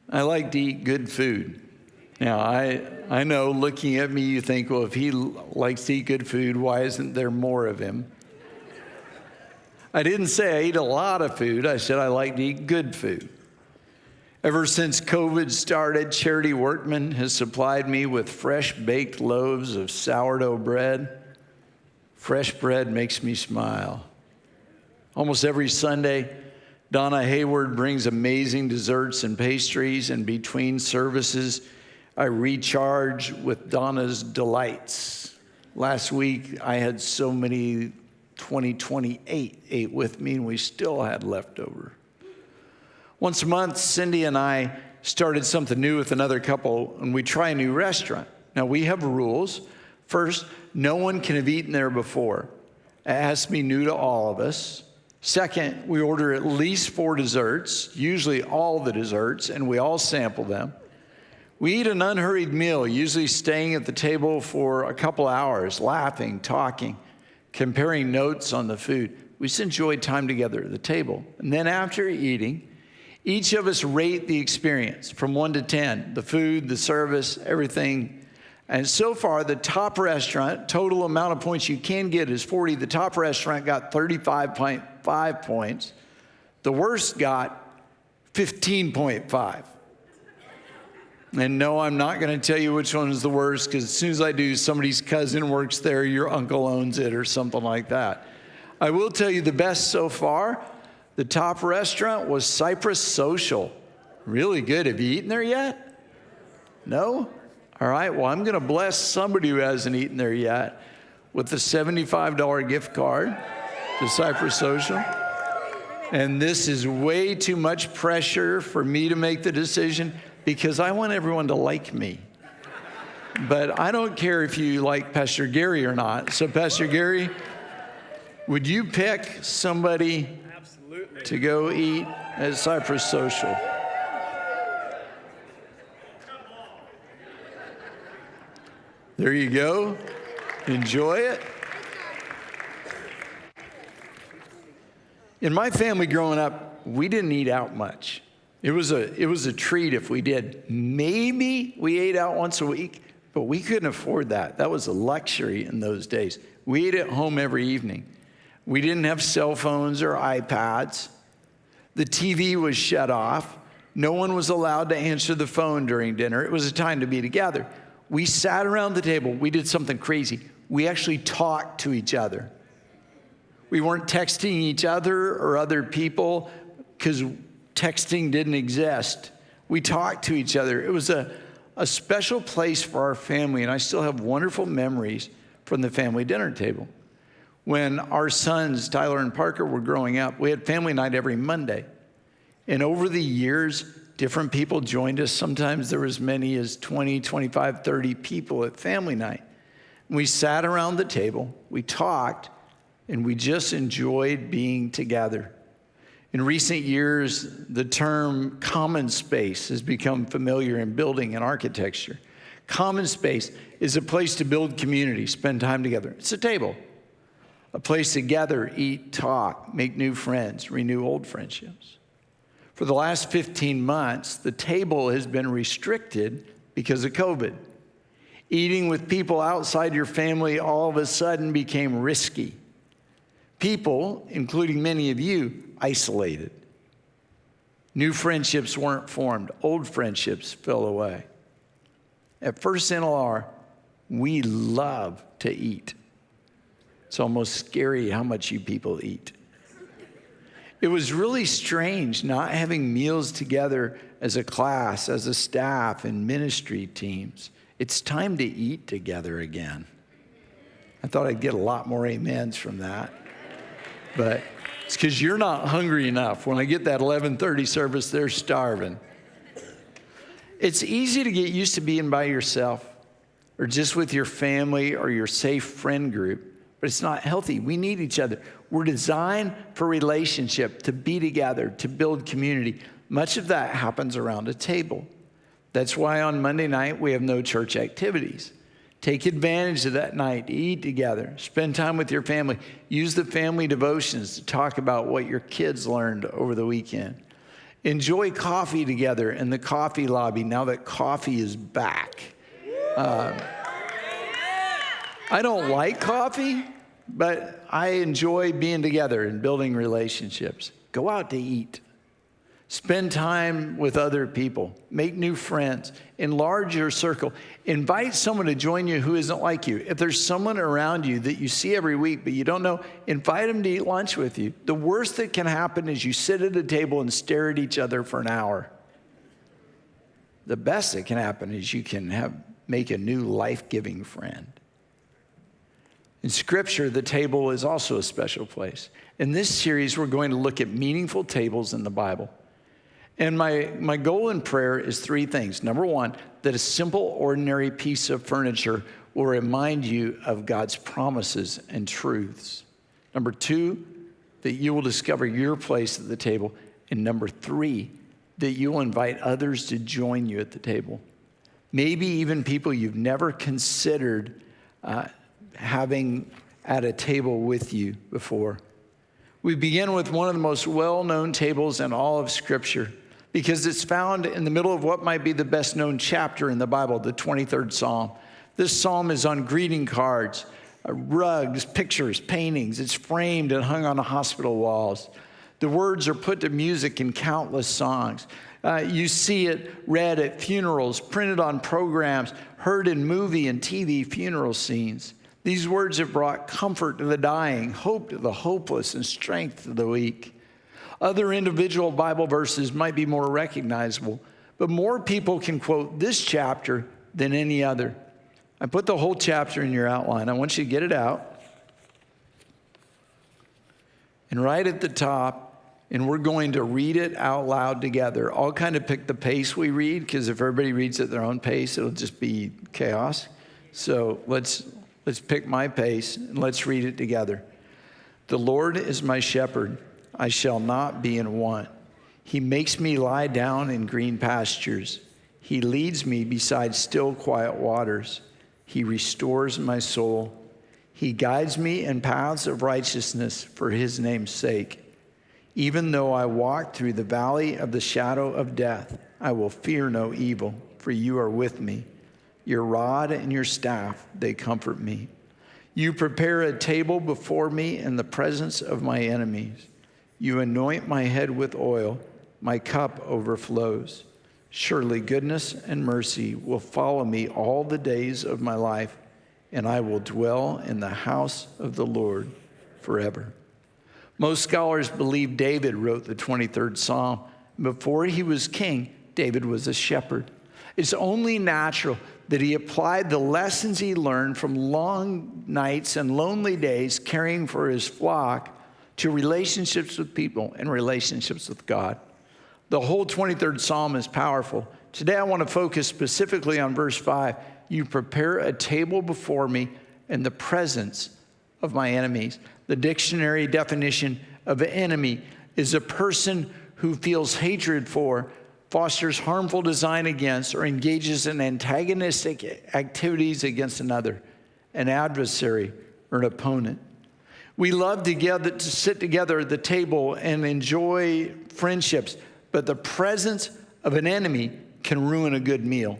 I like to eat good food. Now, I know looking at me, you think, well, if he likes to eat good food, why isn't there more of him? I didn't say I eat a lot of food. I said I like to eat good food. Ever since COVID started, Charity Workman has supplied me with fresh baked loaves of sourdough bread. Fresh bread makes me smile. Almost every Sunday, Donna Hayward brings amazing desserts and pastries, and between services, I recharge with Donna's delights. Last week, I had so many 2028 ate with me, and we still had leftover. Once a month, Cindy and I started something new with another couple, and we try a new restaurant. Now, we have rules. First, no one can have eaten there before. It has to be new to all of us. Second, we order at least 4 desserts, usually all the desserts, and we all sample them. We eat an unhurried meal, usually staying at the table for a couple hours, laughing, talking, comparing notes on the food. We just enjoy time together at the table. And then after eating, each of us rate the experience from 1 to 10, the food, the service, everything. And so far, the top restaurant, total amount of points you can get is 40. The top restaurant got 35.5 points. The worst got 15.5. And no, I'm not going to tell you which one is the worst, because as soon as I do, somebody's cousin works there, your uncle owns it, or something like that. I will tell you the best so far, the top restaurant was Cypress Social. Really good. Have you eaten there yet? No? All right, well, I'm going to bless somebody who hasn't eaten there yet with a $75 gift card to Cypress Social. And this is way too much pressure for me to make the decision, because I want everyone to like me. But I don't care if you like Pastor Gary or not. So Pastor Gary, would you pick somebody to go eat at Cypress Social? There you go. Enjoy it. In my family growing up, we didn't eat out much. It was a treat if we did. Maybe we ate out once a week, but we couldn't afford that. That was a luxury in those days. We ate at home every evening. We didn't have cell phones or iPads. The TV was shut off. No one was allowed to answer the phone during dinner. It was a time to be together. We sat around the table. We did something crazy. We actually talked to each other. We weren't texting each other or other people, because texting didn't exist. We talked to each other. It was a special place for our family, and I still have wonderful memories from the family dinner table. When our sons, Tyler and Parker, were growing up, we had family night every Monday. And over the years, different people joined us. Sometimes there were as many as 20, 25, 30 people at family night. We sat around the table, we talked, and we just enjoyed being together. In recent years, the term common space has become familiar in building and architecture. Common space is a place to build community, spend time together. It's a table, a place to gather, eat, talk, make new friends, renew old friendships. For the last 15 months, the table has been restricted because of COVID. Eating with people outside your family all of a sudden became risky. People, including many of you, isolated. New friendships weren't formed. Old friendships fell away. At First NLR, we love to eat. It's almost scary how much you people eat. It was really strange not having meals together as a class, as a staff, and ministry teams. It's time to eat together again. I thought I'd get a lot more amens from that. But it's because you're not hungry enough. When I get that 11:30 service, they're starving. It's easy to get used to being by yourself or just with your family or your safe friend group, but it's not healthy. We need each other. We're designed for relationship, to be together, to build community. Much of that happens around a table. That's why on Monday night we have no church activities. Take advantage of that night to eat together, spend time with your family. Use the family devotions to talk about what your kids learned over the weekend. Enjoy coffee together in the coffee lobby now that coffee is back. I don't like coffee, but I enjoy being together and building relationships. Go out to eat. Spend time with other people. Make new friends. Enlarge your circle. Invite someone to join you who isn't like you. If there's someone around you that you see every week but you don't know, invite them to eat lunch with you. The worst that can happen is you sit at a table and stare at each other for an hour. The best that can happen is you can make a new life-giving friend. In Scripture, the table is also a special place. In this series, we're going to look at meaningful tables in the Bible. And my goal in prayer is three things. Number one, that a simple, ordinary piece of furniture will remind you of God's promises and truths. Number two, that you will discover your place at the table. And number three, that you'll invite others to join you at the table. Maybe even people you've never considered having at a table with you before. We begin with one of the most well-known tables in all of Scripture because it's found in the middle of what might be the best-known chapter in the Bible, the 23rd Psalm. This psalm is on greeting cards, rugs, pictures, paintings. It's framed and hung on the hospital walls. The words are put to music in countless songs. You see it read at funerals, printed on programs, heard in movie and TV funeral scenes. These words have brought comfort to the dying, hope to the hopeless, and strength to the weak. Other individual Bible verses might be more recognizable, but more people can quote this chapter than any other. I put the whole chapter in your outline. I want you to get it out. And right at the top, and we're going to read it out loud together. I'll kind of pick the pace we read, because if everybody reads at their own pace, it'll just be chaos. So let's pick my pace and let's read it together. The Lord is my shepherd. I shall not be in want. He makes me lie down in green pastures. He leads me beside still quiet waters. He restores my soul. He guides me in paths of righteousness for his name's sake. Even though I walk through the valley of the shadow of death, I will fear no evil, for you are with me. Your rod and your staff, they comfort me. You prepare a table before me in the presence of my enemies. You anoint my head with oil. My cup overflows. Surely goodness and mercy will follow me all the days of my life, and I will dwell in the house of the Lord forever. Most scholars believe David wrote the 23rd Psalm. Before he was king, David was a shepherd. It's only natural that he applied the lessons he learned from long nights and lonely days caring for his flock to relationships with people and relationships with God. The whole 23rd Psalm is powerful. Today I want to focus specifically on verse 5. You prepare a table before me in the presence of my enemies. The dictionary definition of an enemy is a person who feels hatred for, fosters harmful design against, or engages in antagonistic activities against another, an adversary or an opponent. We love to sit together at the table and enjoy friendships, but the presence of an enemy can ruin a good meal.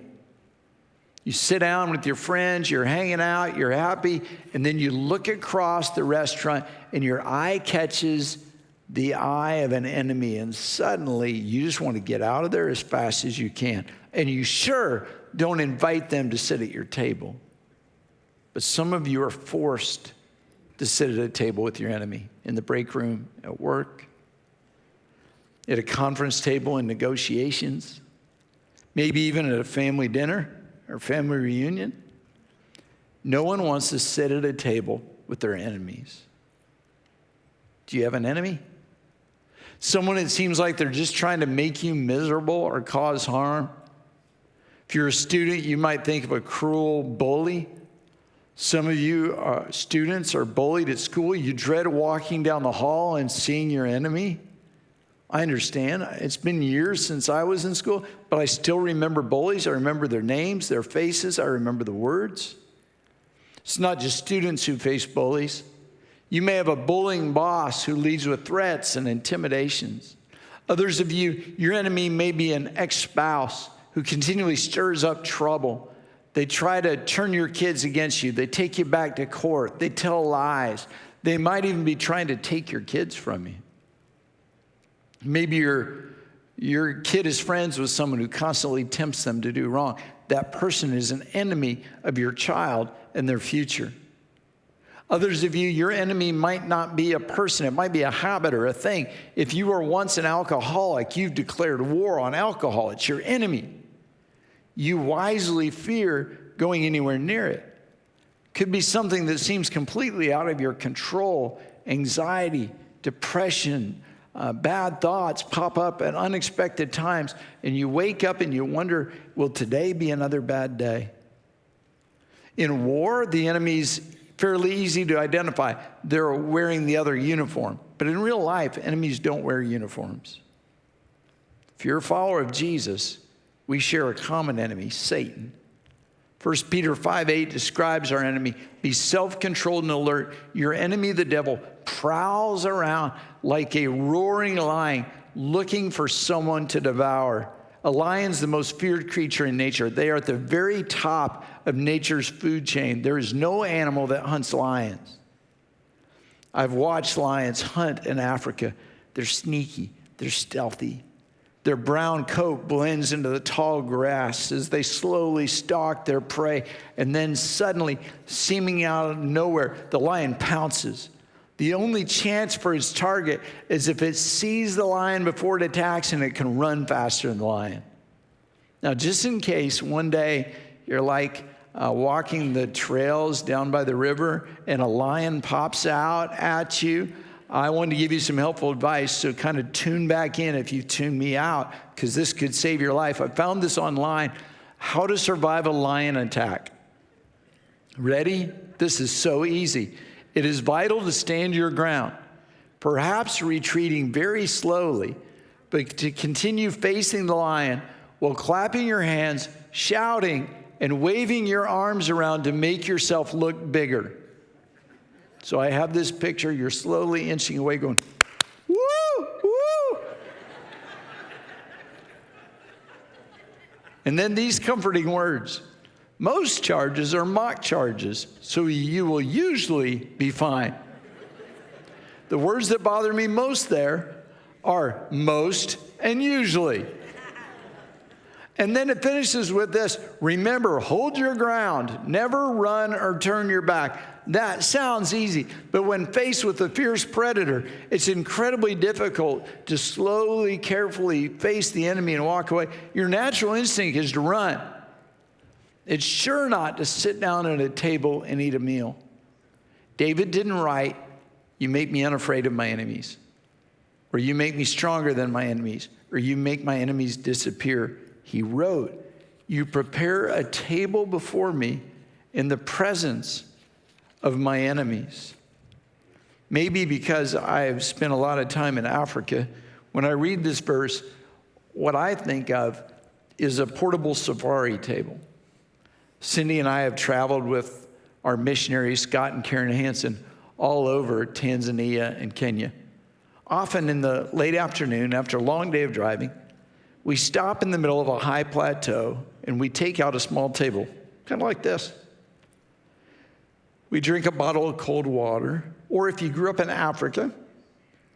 You sit down with your friends, you're hanging out, you're happy, and then you look across the restaurant and your eye catches the eye of an enemy, and suddenly you just want to get out of there as fast as you can. And you sure don't invite them to sit at your table. But some of you are forced to sit at a table with your enemy in the break room, at work, at a conference table in negotiations, maybe even at a family dinner or family reunion. No one wants to sit at a table with their enemies. Do you have an enemy? Someone it seems like they're just trying to make you miserable or cause harm. If you're a student, you might think of a cruel bully. Some of you students are bullied at school. You dread walking down the hall and seeing your enemy. I understand. It's been years since I was in school, but I still remember bullies. I remember their names, their faces. I remember the words. It's not just students who face bullies. You may have a bullying boss who leads with threats and intimidations. Others of you, your enemy may be an ex-spouse who continually stirs up trouble. They try to turn your kids against you. They take you back to court. They tell lies. They might even be trying to take your kids from you. Maybe your kid is friends with someone who constantly tempts them to do wrong. That person is an enemy of your child and their future. Others of you, your enemy might not be a person. It might be a habit or a thing. If you were once an alcoholic, you've declared war on alcohol. It's your enemy. You wisely fear going anywhere near it. Could be something that seems completely out of your control. Anxiety, depression, bad thoughts pop up at unexpected times, and you wake up and you wonder, will today be another bad day? In war, the enemy's fairly easy to identify. They're wearing the other uniform. But in real life, enemies don't wear uniforms. If you're a follower of Jesus, we share a common enemy, Satan. 1 Peter 5:8 describes our enemy. Be self-controlled and alert. Your enemy, the devil, prowls around like a roaring lion looking for someone to devour. A lion's the most feared creature in nature. They are at the very top of nature's food chain. There is no animal that hunts lions. I've watched lions hunt in Africa. They're sneaky. They're stealthy. Their brown coat blends into the tall grass as they slowly stalk their prey. And then suddenly, seeming out of nowhere, the lion pounces. The only chance for its target is if it sees the lion before it attacks and it can run faster than the lion. Now, just in case one day you're like walking the trails down by the river and a lion pops out at you, I wanted to give you some helpful advice, so kind of tune back in if you tune me out, because this could save your life. I found this online, how to survive a lion attack. Ready? This is so easy. It is vital to stand your ground, perhaps retreating very slowly, but to continue facing the lion while clapping your hands, shouting, and waving your arms around to make yourself look bigger. So I have this picture. You're slowly inching away going, woo, woo. And then these comforting words. Most charges are mock charges, so you will usually be fine. The words that bother me most there are most and usually. And then it finishes with this, remember, hold your ground, never run or turn your back. That sounds easy, but when faced with a fierce predator, it's incredibly difficult to slowly, carefully face the enemy and walk away. Your natural instinct is to run. It's sure not to sit down at a table and eat a meal. David didn't write, you make me unafraid of my enemies, or you make me stronger than my enemies, or you make my enemies disappear. He wrote, you prepare a table before me in the presence of my enemies. Maybe because I've spent a lot of time in Africa, when I read this verse, what I think of is a portable safari table. Cindy and I have traveled with our missionaries, Scott and Karen Hansen, all over Tanzania and Kenya. Often in the late afternoon, after a long day of driving, we stop in the middle of a high plateau and we take out a small table, kind of like this. We drink a bottle of cold water, or if you grew up in Africa,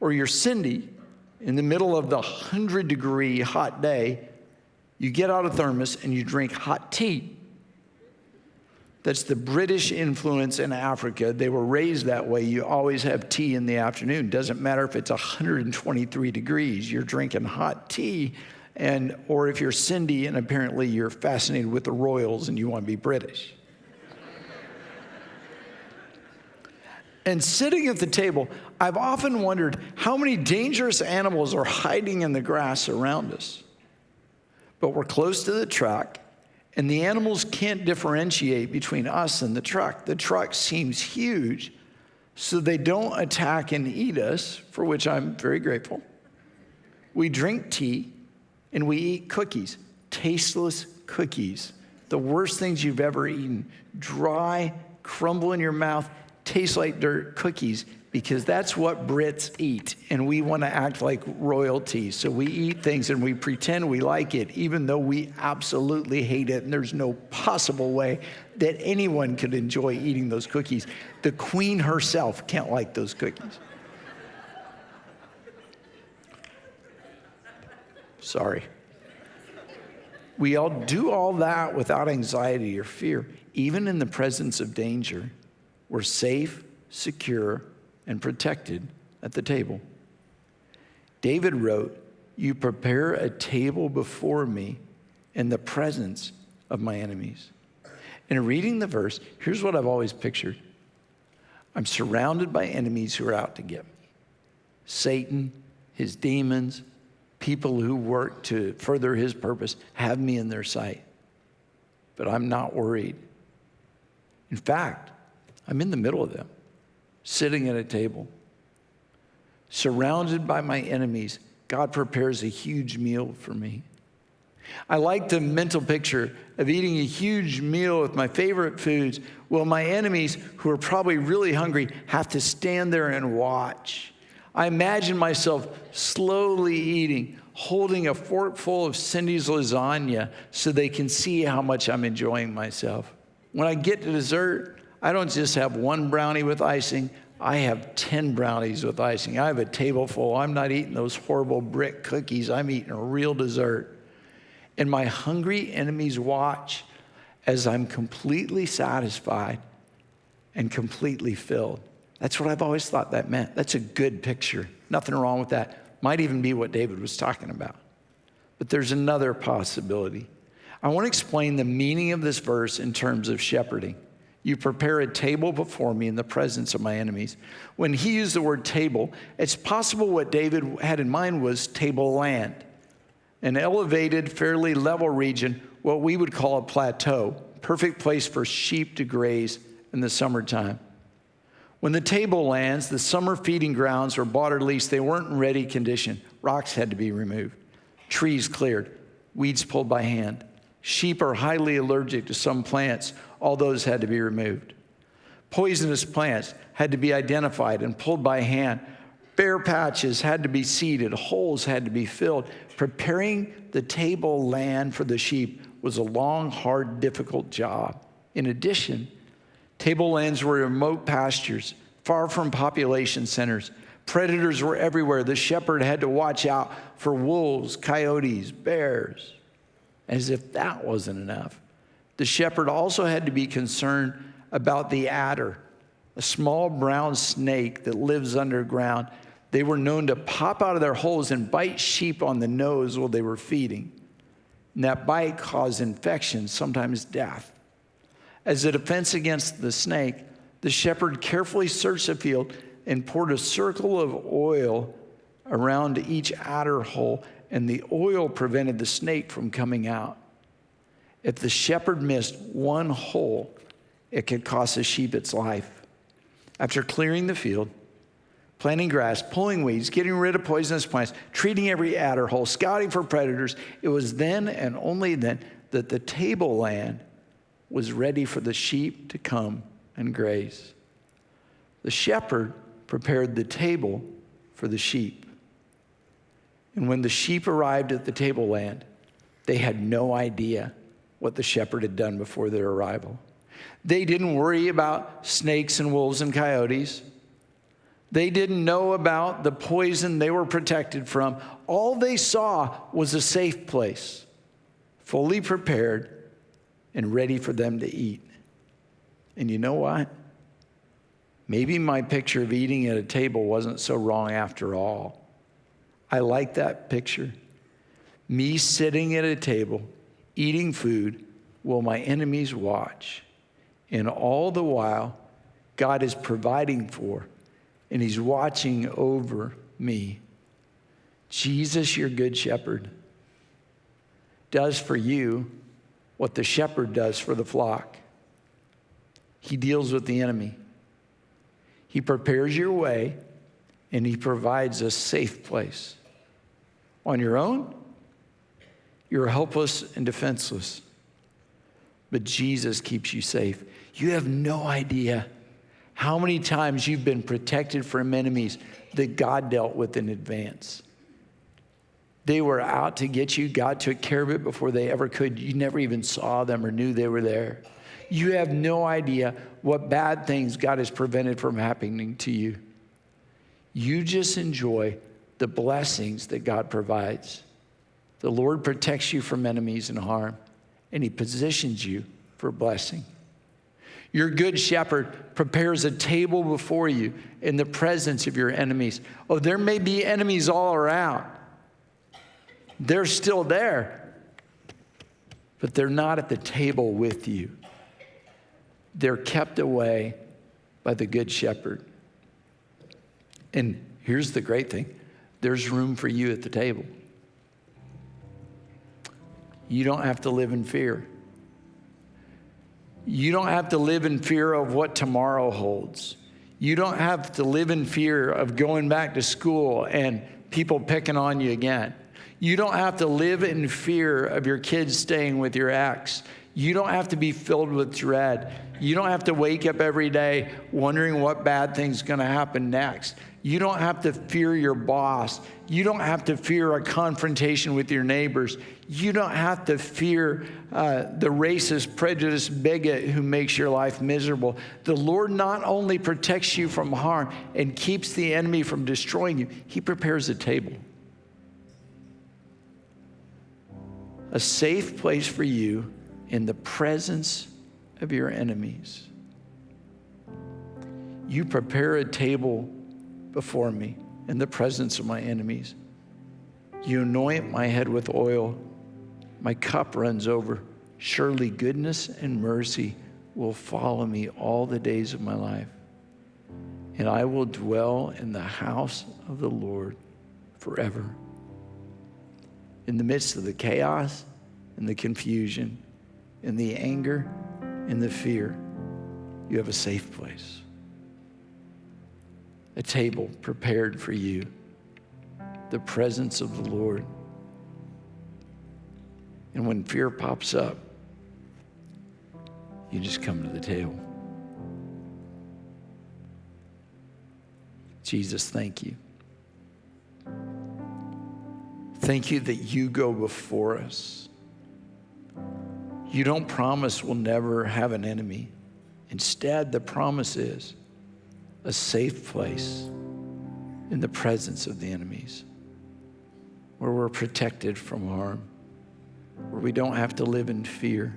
or you're Cindy, in the middle of the 100-degree hot day, you get out a thermos and you drink hot tea. That's the British influence in Africa. They were raised that way. You always have tea in the afternoon. Doesn't matter if it's 123 degrees, you're drinking hot tea. Or if you're Cindy and apparently you're fascinated with the royals and you want to be British. And sitting at the table, I've often wondered how many dangerous animals are hiding in the grass around us. But we're close to the truck, and the animals can't differentiate between us and the truck. The truck seems huge, so they don't attack and eat us, for which I'm very grateful. We drink tea, and we eat cookies, tasteless cookies, the worst things you've ever eaten. Dry, crumble in your mouth, taste like dirt cookies because that's what Brits eat, and we want to act like royalty. So we eat things and we pretend we like it, even though we absolutely hate it, and there's no possible way that anyone could enjoy eating those cookies. The queen herself can't like those cookies. Sorry. We all do all that without anxiety or fear. Even in the presence of danger, we're safe, secure, and protected at the table. David wrote, "You prepare a table before me in the presence of my enemies." In reading the verse, here's what I've always pictured. I'm surrounded by enemies who are out to get me. Satan, his demons, people who work to further his purpose have me in their sight. But I'm not worried. In fact, I'm in the middle of them, sitting at a table. Surrounded by my enemies, God prepares a huge meal for me. I like the mental picture of eating a huge meal with my favorite foods, while my enemies, who are probably really hungry, have to stand there and watch. I imagine myself slowly eating, holding a fork full of Cindy's lasagna so they can see how much I'm enjoying myself. When I get to dessert, I don't just have one brownie with icing. I have 10 brownies with icing. I have a table full. I'm not eating those horrible brick cookies. I'm eating a real dessert. And my hungry enemies watch as I'm completely satisfied and completely filled. That's what I've always thought that meant. That's a good picture. Nothing wrong with that. Might even be what David was talking about. But there's another possibility. I want to explain the meaning of this verse in terms of shepherding. You prepare a table before me in the presence of my enemies. When he used the word table, it's possible what David had in mind was Tableland, an elevated, fairly level region, what we would call a plateau, perfect place for sheep to graze in the summertime. When the tablelands, the summer feeding grounds, were bought or leased, they weren't in ready condition. Rocks had to be removed, trees cleared, weeds pulled by hand. Sheep are highly allergic to some plants. All those had to be removed. Poisonous plants had to be identified and pulled by hand. Bare patches had to be seeded. Holes had to be filled. Preparing the tableland for the sheep was a long, hard, difficult job. In addition, tablelands were remote pastures, far from population centers. Predators were everywhere. The shepherd had to watch out for wolves, coyotes, bears. As if that wasn't enough, the shepherd also had to be concerned about the adder, a small brown snake that lives underground. They were known to pop out of their holes and bite sheep on the nose while they were feeding. And that bite caused infection, sometimes death. As a defense against the snake, the shepherd carefully searched the field and poured a circle of oil around each adder hole, and the oil prevented the snake from coming out. If the shepherd missed one hole, it could cost a sheep its life. After clearing the field, planting grass, pulling weeds, getting rid of poisonous plants, treating every adder hole, scouting for predators, it was then and only then that the tableland was ready for the sheep to come and graze. The shepherd prepared the table for the sheep. And when the sheep arrived at the tableland, they had no idea what the shepherd had done before their arrival. They didn't worry about snakes and wolves and coyotes. They didn't know about the poison they were protected from. All they saw was a safe place, fully prepared and ready for them to eat. And you know what? Maybe my picture of eating at a table wasn't so wrong after all. I like that picture. Me sitting at a table, eating food, while my enemies watch. And all the while, God is providing for, and he's watching over me. Jesus, your good shepherd, does for you what the shepherd does for the flock. He deals with the enemy. He prepares your way, and he provides a safe place. On your own, you're helpless and defenseless. But Jesus keeps you safe. You have no idea How many times you've been protected from enemies that God dealt with in advance? They were out to get you. God took care of it before they ever could. You never even saw them or knew they were there. You have no idea what bad things God has prevented from happening to you. You just enjoy the blessings that God provides. The Lord protects you from enemies and harm, and he positions you for blessing. Your good shepherd prepares a table before you in the presence of your enemies. Oh, there may be enemies all around. They're still there, but they're not at the table with you. They're kept away by the good shepherd. And here's the great thing. There's room for you at the table. You don't have to live in fear. You don't have to live in fear of what tomorrow holds. You don't have to live in fear of going back to school and people picking on you again. You don't have to live in fear of your kids staying with your ex. You don't have to be filled with dread. You don't have to wake up every day wondering what bad thing's going to happen next. You don't have to fear your boss. You don't have to fear a confrontation with your neighbors. You don't have to fear the racist, prejudiced bigot who makes your life miserable. The Lord not only protects you from harm and keeps the enemy from destroying you, he prepares a table. A safe place for you in the presence of your enemies. You prepare a table before me in the presence of my enemies. You anoint my head with oil. My cup runs over. Surely goodness and mercy will follow me all the days of my life. And I will dwell in the house of the Lord forever. In the midst of the chaos and the confusion and the anger and the fear, you have a safe place. A table prepared for you. The presence of the Lord. And when fear pops up, you just come to the table. Jesus, thank you. Thank you that you go before us. You don't promise we'll never have an enemy. Instead, the promise is a safe place in the presence of the enemies, where we're protected from harm, where we don't have to live in fear,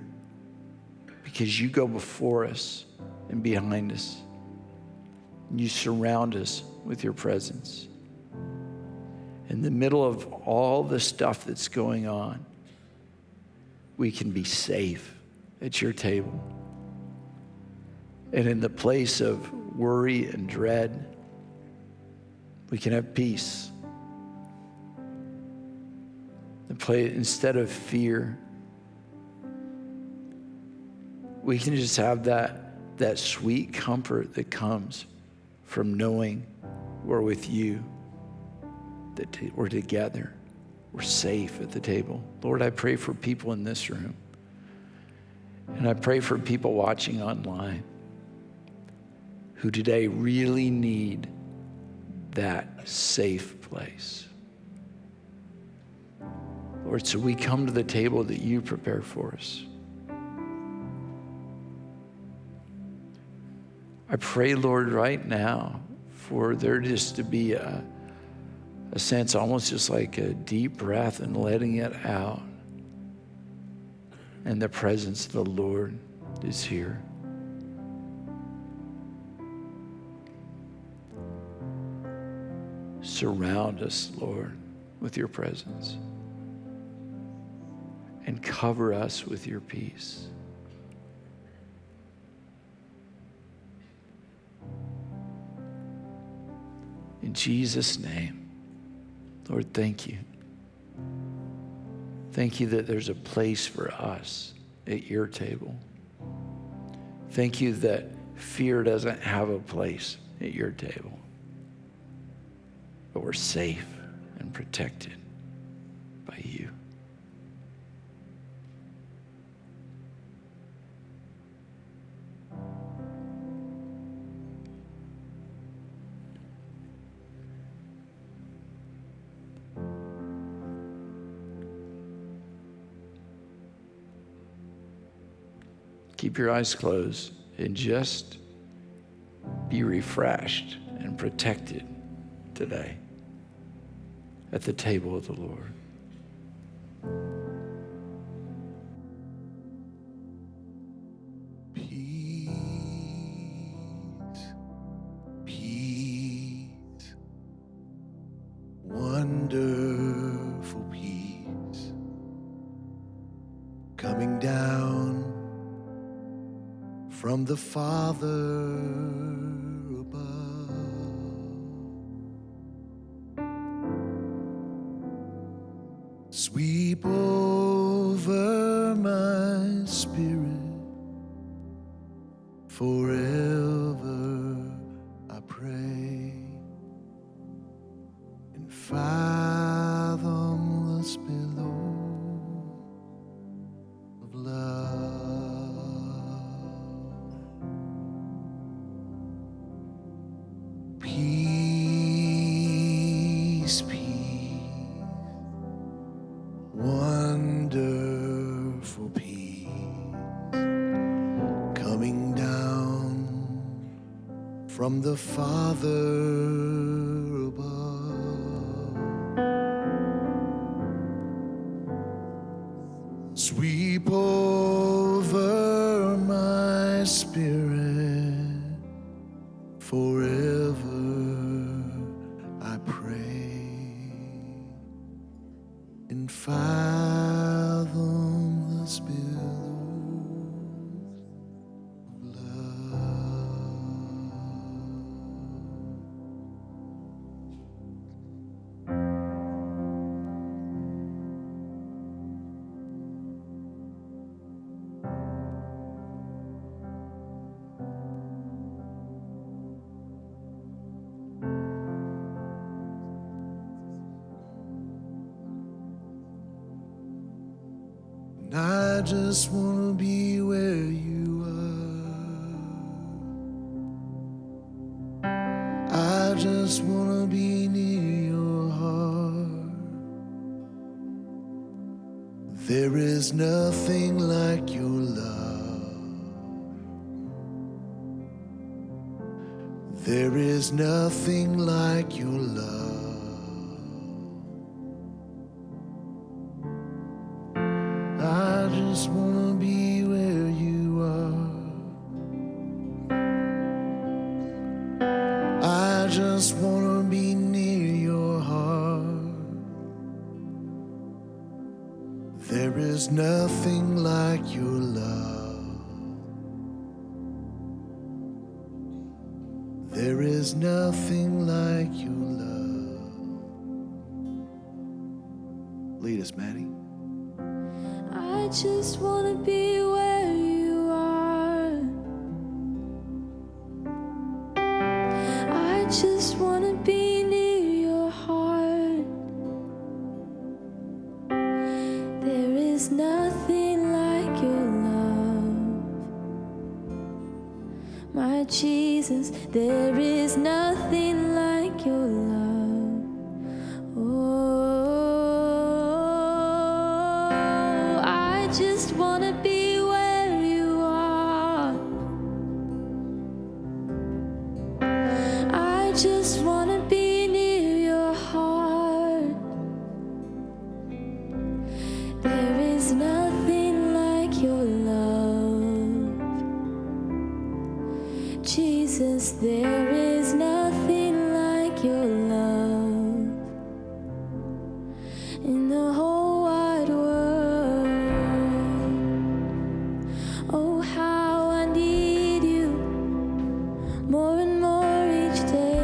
because you go before us and behind us, and you surround us with your presence. In the middle of all the stuff that's going on, we can be safe at your table. And in the place of worry and dread, we can have peace. Instead of fear, we can just have that sweet comfort that comes from knowing we're with you, that we're together, we're safe at the table. Lord, I pray for people in this room, and I pray for people watching online who today really need that safe place. Lord, so we come to the table that you prepare for us. I pray, Lord, right now for there just to be a sense, almost just like a deep breath and letting it out. And the presence of the Lord is here. Surround us, Lord, with your presence. And cover us with your peace. In Jesus' name, Lord, thank you. Thank you that there's a place for us at your table. Thank you that fear doesn't have a place at your table. But we're safe and protected by you. keep your eyes closed and just be refreshed and protected today at the table of the Lord. Peace, wonderful peace, coming down from the Father above. Sweep over my spirit, forever I pray, in fathomless billow of love. Peace, peace, wonderful peace, coming down from the Father above. Sweep over my spirit, forever I pray, in fathomless billows of love. And I just want to be where you are. I just want to be near your heart. There is nothing like your love. There is nothing like your love. I just want to be where you are. I just want to be near your heart. There is nothing like your love. There is nothing like your love. Lead us, Maddie. I just want to be where you are. I just want to be near your heart. There is nothing like your love. My Jesus, there is nothing like your love. I just want to be where you are. I just want to be near your heart. There is nothing like your love. Jesus, there is nothing like your love in the whole wide world. Oh, how I need you more and more each day.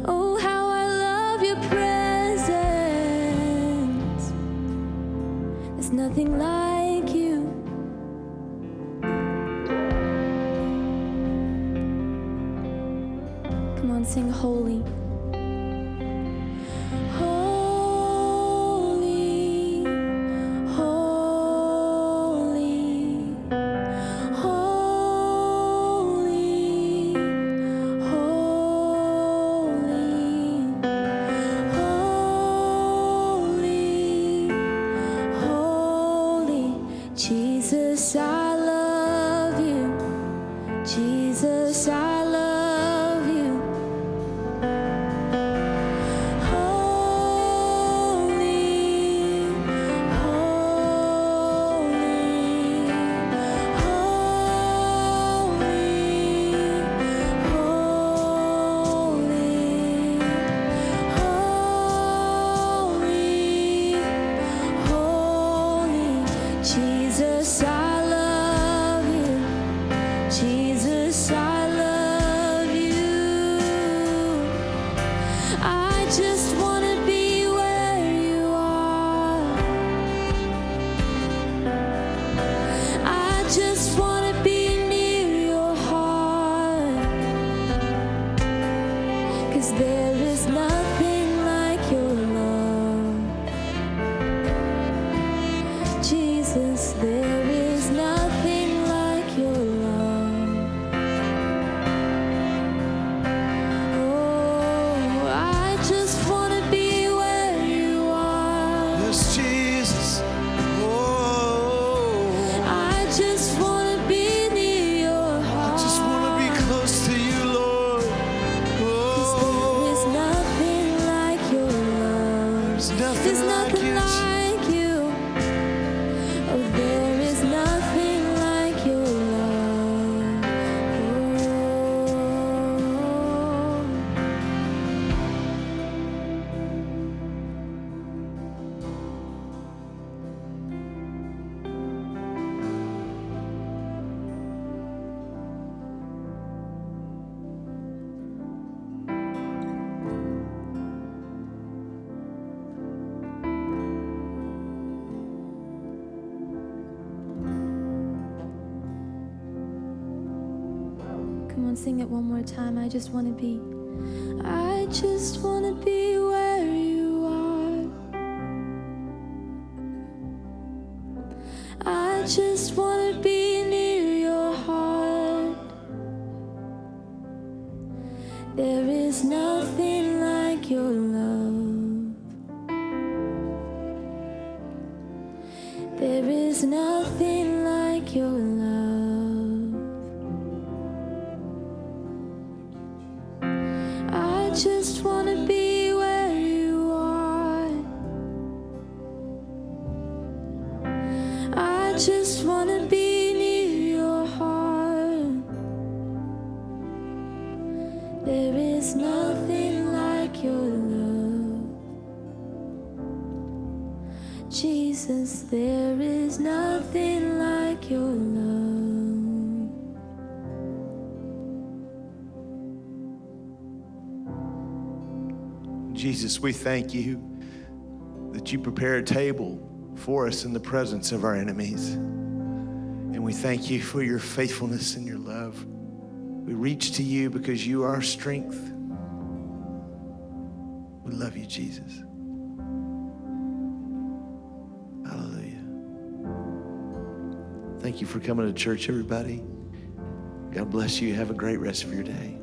Oh, how I love your presence. There's nothing like you. Come on, sing holy. Holy, holy, holy, holy, holy, holy. There's nothing like you. Oh, there is nothing like your love. Come on, sing it one more time. I just want to be where you are. I just want to be near your heart. There is nothing like your love. There is nothing like your love. I just want to be where you are. I just want to be near your heart. There is nothing like your love. Jesus, there is nothing like your love. Jesus, we thank you that you prepare a table for us in the presence of our enemies. And we thank you for your faithfulness and your love. We reach to you because you are our strength. We love you, Jesus. Hallelujah. Thank you for coming to church, everybody. God bless you. Have a great rest of your day.